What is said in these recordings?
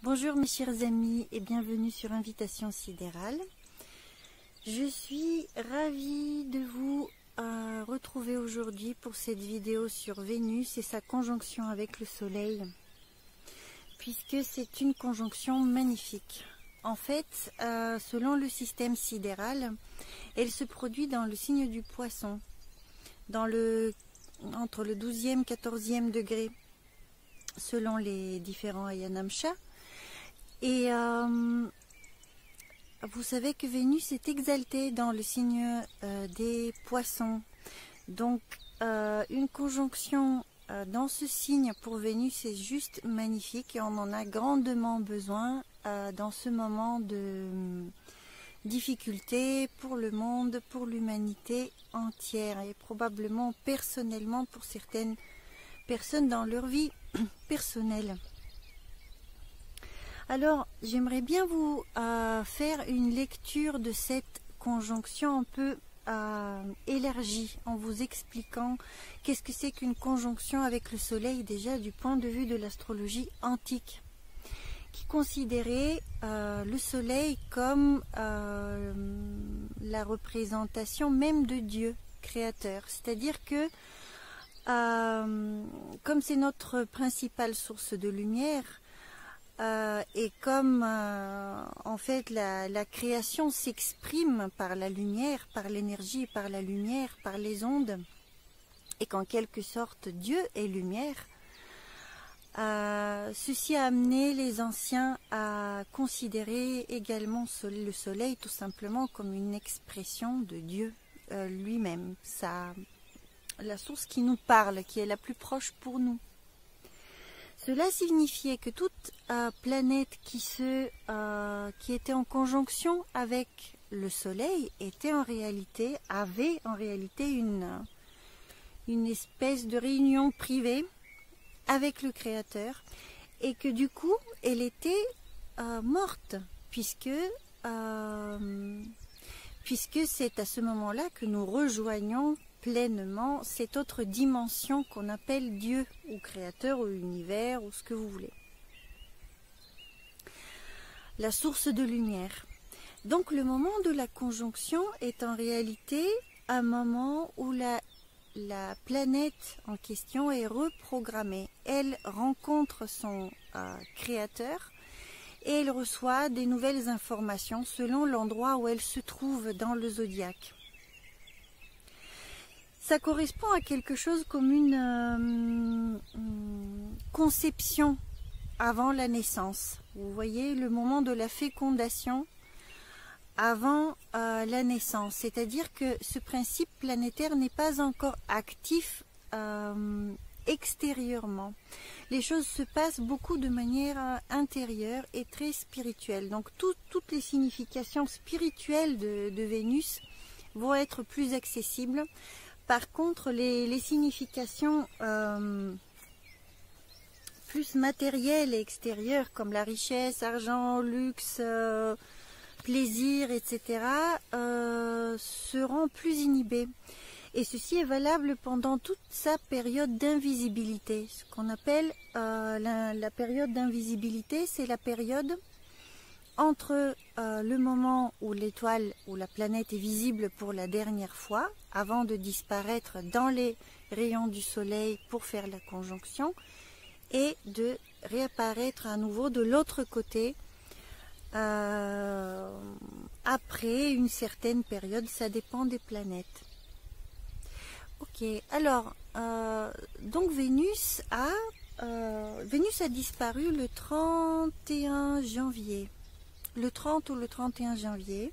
Bonjour mes chers amis et bienvenue sur Invitation Sidérale. Je suis ravie de vous retrouver aujourd'hui pour cette vidéo sur Vénus et sa conjonction avec le Soleil, puisque c'est une conjonction magnifique. En fait, selon le système sidéral, elle se produit dans le signe du Poisson, entre le 12e et 14e degré, selon les différents Ayanamsha. Et vous savez que Vénus est exaltée dans le signe des Poissons. Donc, une conjonction dans ce signe pour Vénus est juste magnifique et on en a grandement besoin dans ce moment de difficulté pour le monde, pour l'humanité entière et probablement personnellement pour certaines personnes dans leur vie personnelle. Alors, j'aimerais bien vous faire une lecture de cette conjonction un peu élargie, en vous expliquant qu'est-ce que c'est qu'une conjonction avec le Soleil, déjà du point de vue de l'astrologie antique, qui considérait le Soleil comme la représentation même de Dieu, créateur. C'est-à-dire que, comme c'est notre principale source de lumière, et comme en fait la création s'exprime par la lumière, par l'énergie, par la lumière, par les ondes, et qu'en quelque sorte Dieu est lumière, ceci a amené les anciens à considérer également le Soleil tout simplement comme une expression de Dieu lui-même, la source qui nous parle, qui est la plus proche pour nous. Cela signifiait que toute planète qui était en conjonction avec le Soleil avait en réalité une espèce de réunion privée avec le Créateur, et que du coup elle était morte, puisque c'est à ce moment-là que nous rejoignons pleinement cette autre dimension qu'on appelle Dieu, ou Créateur, ou Univers, ou ce que vous voulez. La source de lumière. Donc le moment de la conjonction est en réalité un moment où la planète en question est reprogrammée. Elle rencontre son Créateur et elle reçoit des nouvelles informations selon l'endroit où elle se trouve dans le zodiaque. Ça correspond à quelque chose comme une conception avant la naissance. Vous voyez, le moment de la fécondation avant la naissance. C'est-à-dire que ce principe planétaire n'est pas encore actif extérieurement. Les choses se passent beaucoup de manière intérieure et très spirituelle. Donc toutes les significations spirituelles de Vénus vont être plus accessibles. Par contre, les significations plus matérielles et extérieures, comme la richesse, argent, luxe, plaisir, etc., seront plus inhibées. Et ceci est valable pendant toute sa période d'invisibilité. Ce qu'on appelle la période d'invisibilité, c'est la période entre le moment où l'étoile ou la planète est visible pour la dernière fois, avant de disparaître dans les rayons du Soleil pour faire la conjonction, et de réapparaître à nouveau de l'autre côté après une certaine période, ça dépend des planètes. Ok, alors, donc Vénus a disparu le 31 janvier. Le 30 ou le 31 janvier,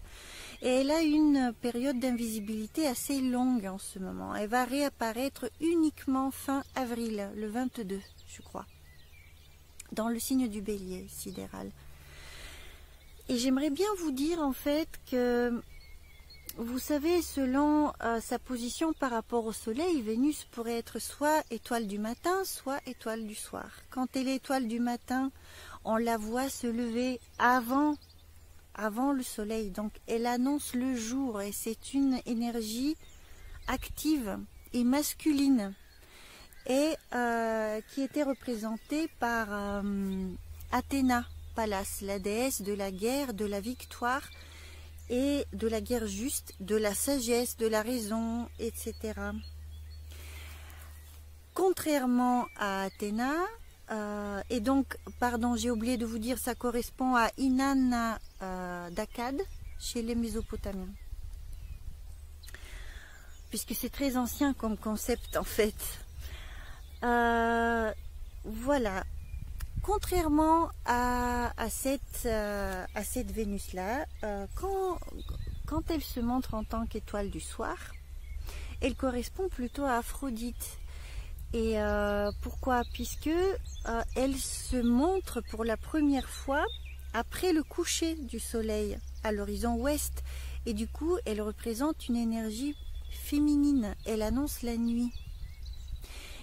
et elle a une période d'invisibilité assez longue en ce moment. Elle va réapparaître uniquement fin avril, le 22, je crois, dans le signe du Bélier sidéral. Et j'aimerais bien vous dire en fait que, vous savez, selon sa position par rapport au Soleil, Vénus pourrait être soit étoile du matin, soit étoile du soir. Quand elle est étoile du matin, on la voit se lever avant le Soleil, donc elle annonce le jour, et c'est une énergie active et masculine, et qui était représentée par Athéna, Pallas, la déesse de la guerre, de la victoire et de la guerre juste, de la sagesse, de la raison, etc. Contrairement à Athéna, et donc, pardon, j'ai oublié de vous dire, ça correspond à Inanna d'Akkad chez les Mésopotamiens. Puisque c'est très ancien comme concept en fait. Voilà. Contrairement à cette Vénus-là, quand elle se montre en tant qu'étoile du soir, elle correspond plutôt à Aphrodite. Et pourquoi? Puisque elle se montre pour la première fois après le coucher du soleil à l'horizon ouest. Et du coup, elle représente une énergie féminine. Elle annonce la nuit.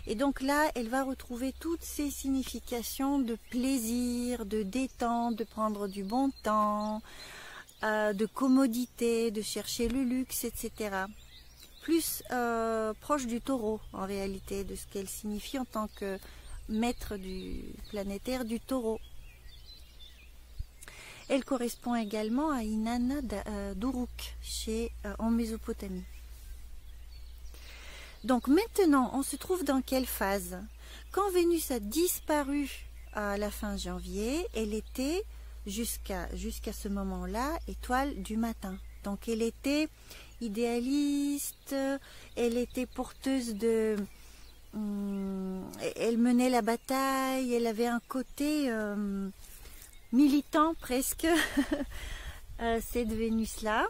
Et donc là, elle va retrouver toutes ces significations de plaisir, de détente, de prendre du bon temps, de commodité, de chercher le luxe, etc. Plus proche du taureau, en réalité, de ce qu'elle signifie en tant que maître du planétaire du taureau. Elle correspond également à Inanna d'Uruk, en Mésopotamie. Donc maintenant, on se trouve dans quelle phase? Quand Vénus a disparu à la fin janvier, elle était, jusqu'à ce moment-là, étoile du matin. Donc elle était idéaliste, elle était porteuse de... elle menait la bataille, elle avait un côté militant presque, cette Vénus-là.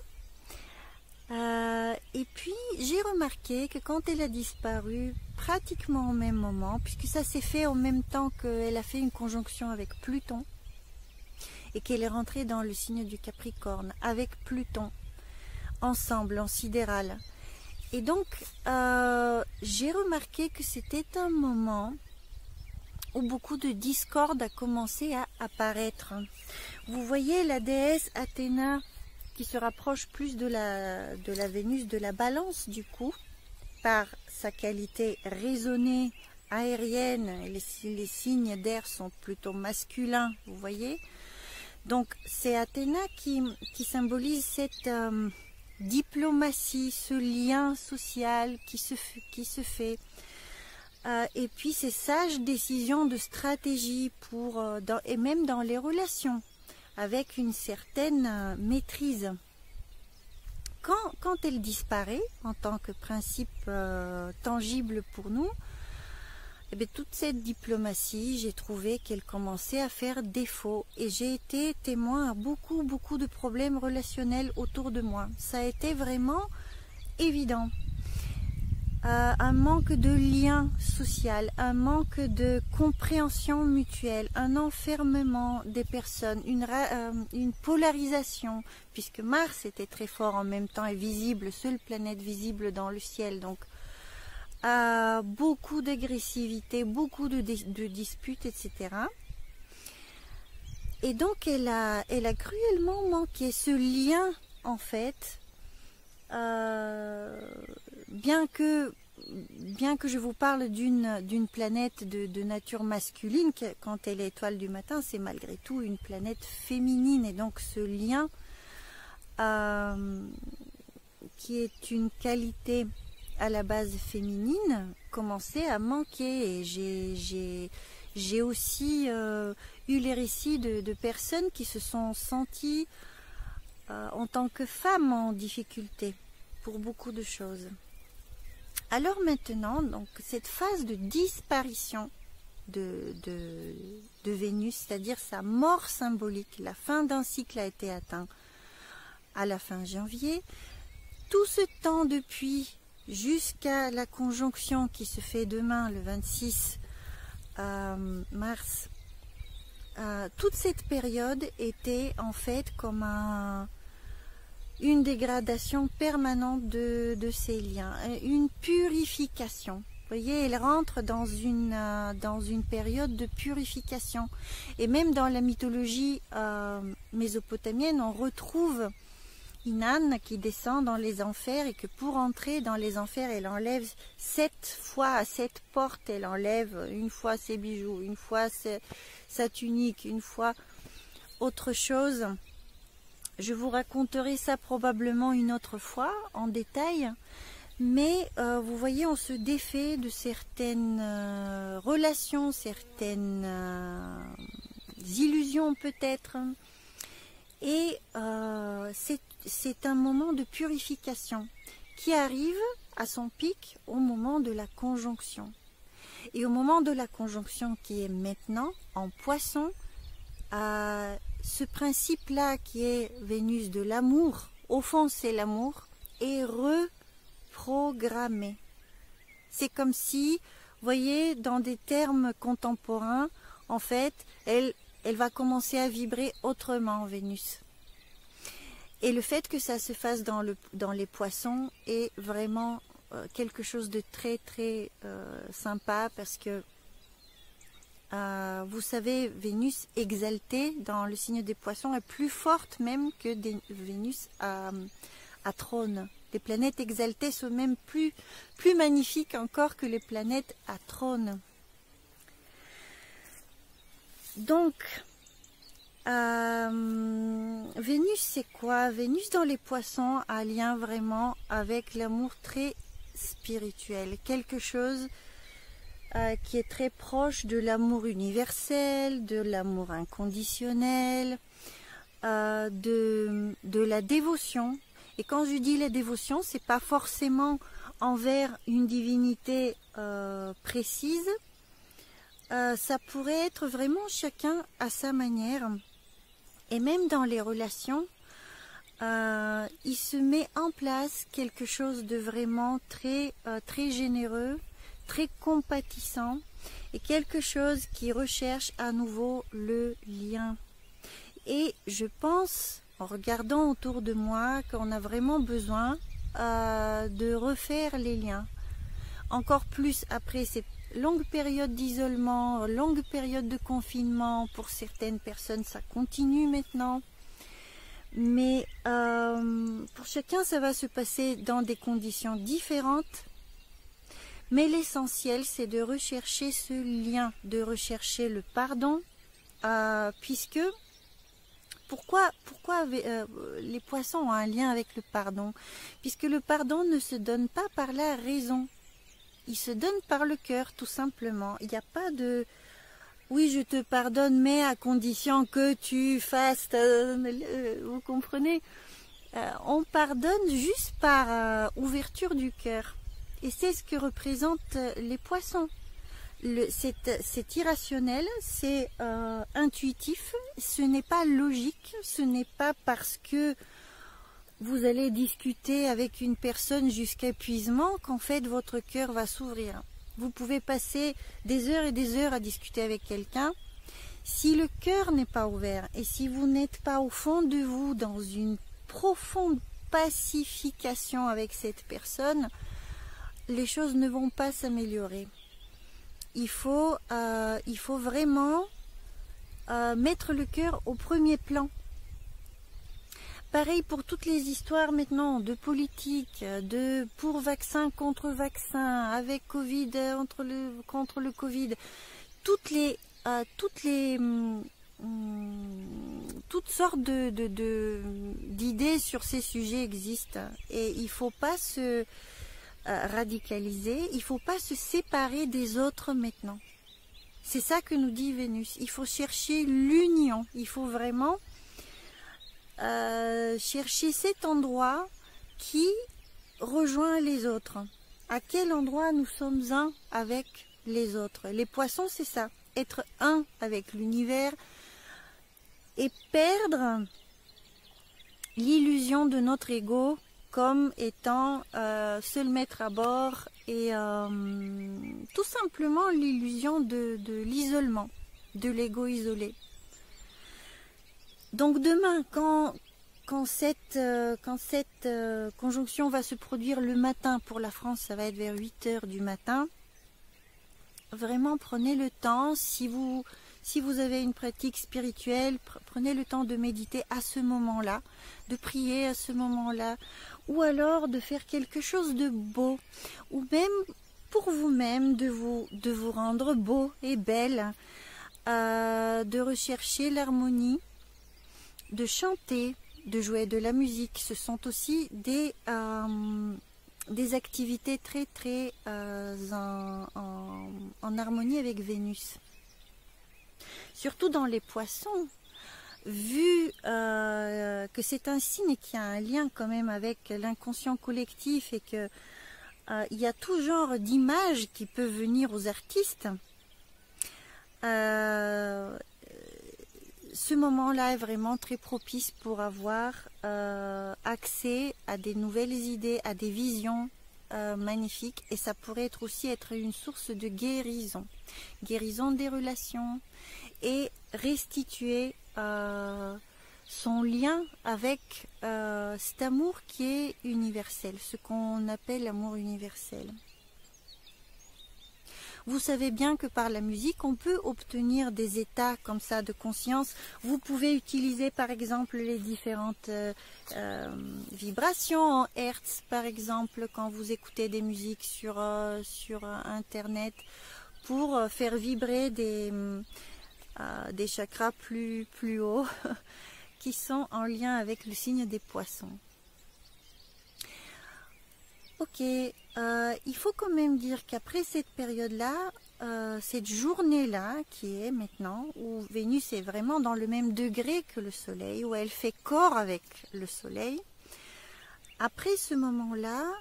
Et puis j'ai remarqué que quand elle a disparu pratiquement au même moment, puisque ça s'est fait en même temps qu'elle a fait une conjonction avec Pluton et qu'elle est rentrée dans le signe du Capricorne avec Pluton ensemble en sidéral, et donc j'ai remarqué que c'était un moment où beaucoup de discorde a commencé à apparaître. Vous voyez la déesse Athéna qui se rapproche plus de la Vénus de la Balance, du coup, par sa qualité raisonnée, aérienne. Les signes d'air sont plutôt masculins, vous voyez. Donc c'est Athéna qui symbolise cette diplomatie, ce lien social qui se fait. Et puis ces sages décisions de stratégie et même dans les relations, avec une certaine maîtrise. Quand elle disparaît en tant que principe tangible pour nous, eh bien, toute cette diplomatie, j'ai trouvé qu'elle commençait à faire défaut, et j'ai été témoin à beaucoup de problèmes relationnels autour de moi. Ça a été vraiment évident. Un manque de lien social, un manque de compréhension mutuelle, un enfermement des personnes, une polarisation, puisque Mars était très fort en même temps et visible, seule planète visible dans le ciel, donc beaucoup d'agressivité, beaucoup de disputes, etc. Et donc elle a cruellement manqué ce lien, en fait. Bien que je vous parle d'une planète de nature masculine, quand elle est étoile du matin, c'est malgré tout une planète féminine, et donc ce lien qui est une qualité à la base féminine commençait à manquer. Et j'ai aussi eu les récits de personnes qui se sont senties en tant que femmes en difficulté pour beaucoup de choses. Alors maintenant, donc, cette phase de disparition de Vénus, c'est-à-dire sa mort symbolique, la fin d'un cycle a été atteint à la fin janvier. Tout ce temps depuis jusqu'à la conjonction qui se fait demain, le 26 mars, toute cette période était en fait comme une dégradation permanente de ces liens, une purification. Vous voyez, elle rentre dans une période de purification. Et même dans la mythologie mésopotamienne, on retrouve Inanna qui descend dans les enfers, et que pour entrer dans les enfers, elle enlève 7 fois à 7 portes, elle enlève une fois ses bijoux, une fois sa tunique, une fois... autre chose, je vous raconterai ça probablement une autre fois en détail. Mais vous voyez, on se défait de certaines relations, certaines illusions peut-être. Et c'est un moment de purification qui arrive à son pic au moment de la conjonction. Et au moment de la conjonction qui est maintenant en Poisson, ce principe-là qui est Vénus de l'amour, au fond c'est l'amour, est reprogrammé. C'est comme si, vous voyez, dans des termes contemporains, en fait, elle va commencer à vibrer autrement, Vénus. Et le fait que ça se fasse dans les Poissons est vraiment quelque chose de très très sympa, parce que vous savez, Vénus exaltée dans le signe des Poissons est plus forte même que Vénus à trône. Les planètes exaltées sont même plus magnifiques encore que les planètes à trône. Donc, Vénus, c'est quoi? Vénus dans les Poissons a un lien vraiment avec l'amour très spirituel, quelque chose qui est très proche de l'amour universel, de l'amour inconditionnel, de la dévotion. Et quand je dis la dévotion, c'est pas forcément envers une divinité précise. Ça pourrait être vraiment chacun à sa manière. Et même dans les relations, il se met en place quelque chose de vraiment très généreux, très compatissant, et quelque chose qui recherche à nouveau le lien. Et je pense, en regardant autour de moi, qu'on a vraiment besoin de refaire les liens. Encore plus après cette longue période d'isolement, longue période de confinement. Pour certaines personnes, ça continue maintenant. Mais pour chacun, ça va se passer dans des conditions différentes. Mais l'essentiel, c'est de rechercher ce lien, de rechercher le pardon, puisque pourquoi les Poissons ont un lien avec le pardon? Puisque le pardon ne se donne pas par la raison, il se donne par le cœur, tout simplement. Il n'y a pas de oui, je te pardonne, mais à condition que tu fasses, vous comprenez? On pardonne juste par ouverture du cœur. Et c'est ce que représentent les Poissons. C'est irrationnel, c'est intuitif, ce n'est pas logique, ce n'est pas parce que vous allez discuter avec une personne jusqu'à épuisement qu'en fait votre cœur va s'ouvrir. Vous pouvez passer des heures et des heures à discuter avec quelqu'un. Si le cœur n'est pas ouvert et si vous n'êtes pas au fond de vous dans une profonde pacification avec cette personne, les choses ne vont pas s'améliorer. Il faut vraiment mettre le cœur au premier plan. Pareil pour toutes les histoires maintenant de politique, de pour vaccin, contre vaccin, avec Covid, contre le Covid, toutes sortes d'idées sur ces sujets existent. Et il ne faut pas se radicaliser, il ne faut pas se séparer des autres maintenant. C'est ça que nous dit Vénus. Il faut chercher l'union, il faut vraiment chercher cet endroit qui rejoint les autres. À quel endroit nous sommes un avec les autres? Les Poissons, c'est ça, être un avec l'univers et perdre l'illusion de notre ego comme étant seul maître à bord et tout simplement l'illusion de l'isolement, de l'ego isolé. Donc demain, quand cette conjonction va se produire le matin, pour la France, ça va être vers 8 heures du matin, vraiment prenez le temps, si vous avez une pratique spirituelle, prenez le temps de méditer à ce moment-là, de prier à ce moment-là, ou alors de faire quelque chose de beau, ou même pour vous-même de vous rendre beau et belle, de rechercher l'harmonie, de chanter, de jouer de la musique. Ce sont aussi des activités très en harmonie avec Vénus. Surtout dans les poissons, vu que c'est un signe qui a un lien quand même avec l'inconscient collectif et que il y a tout genre d'images qui peuvent venir aux artistes, ce moment-là est vraiment très propice pour avoir accès à des nouvelles idées, à des visions magnifiques, et ça pourrait aussi être une source de guérison des relations, et restituer son lien avec cet amour qui est universel, ce qu'on appelle l'amour universel. Vous savez bien que par la musique, on peut obtenir des états comme ça de conscience. Vous pouvez utiliser par exemple les différentes vibrations en hertz, par exemple, quand vous écoutez des musiques sur Internet, pour faire vibrer des chakras plus hauts qui sont en lien avec le signe des poissons. Ok, il faut quand même dire qu'après cette période-là, cette journée-là qui est maintenant, où Vénus est vraiment dans le même degré que le Soleil, où elle fait corps avec le Soleil, après ce moment-là,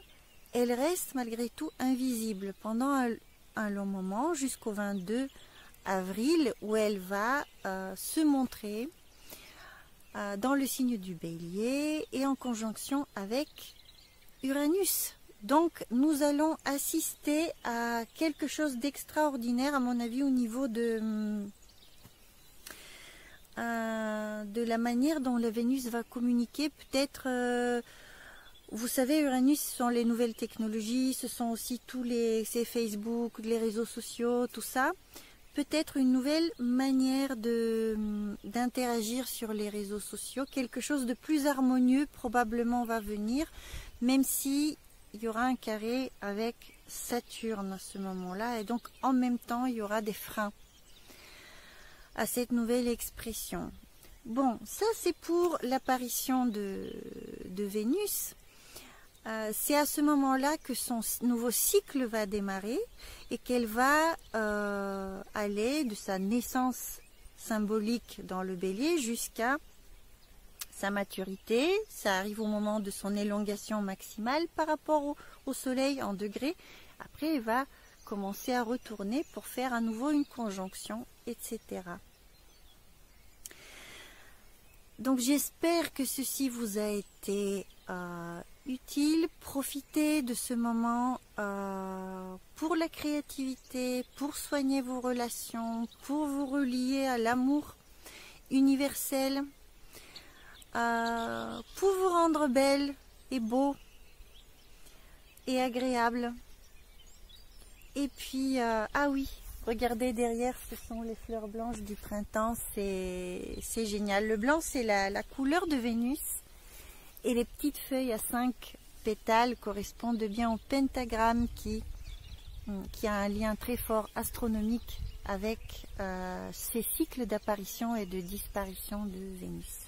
elle reste malgré tout invisible pendant un long moment, jusqu'au 22 avril, où elle va se montrer dans le signe du Bélier et en conjonction avec Uranus. Donc nous allons assister à quelque chose d'extraordinaire, à mon avis, au niveau de la manière dont la Vénus va communiquer. Peut-être, vous savez, Uranus, ce sont les nouvelles technologies, ce sont aussi c'est Facebook, les réseaux sociaux, tout ça. Peut-être une nouvelle manière d'interagir sur les réseaux sociaux, quelque chose de plus harmonieux probablement va venir, même si il y aura un carré avec Saturne à ce moment-là, et donc en même temps il y aura des freins à cette nouvelle expression. Bon, ça c'est pour l'apparition de Vénus. C'est à ce moment-là que son nouveau cycle va démarrer et qu'elle va aller de sa naissance symbolique dans le Bélier jusqu'à sa maturité. Ça arrive au moment de son élongation maximale par rapport au Soleil en degrés. Après, elle va commencer à retourner pour faire à nouveau une conjonction, etc. Donc j'espère que ceci vous a été utile. Profitez de ce moment pour la créativité, pour soigner vos relations, pour vous relier à l'amour universel, pour vous rendre belle et beau et agréable. Et puis, ah oui, regardez derrière, ce sont les fleurs blanches du printemps, c'est génial. Le blanc, c'est la couleur de Vénus, et les petites feuilles à 5 pétales correspondent bien au pentagramme qui a un lien très fort astronomique avec ces cycles d'apparition et de disparition de Vénus.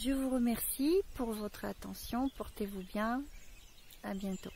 Je vous remercie pour votre attention, portez-vous bien, à bientôt.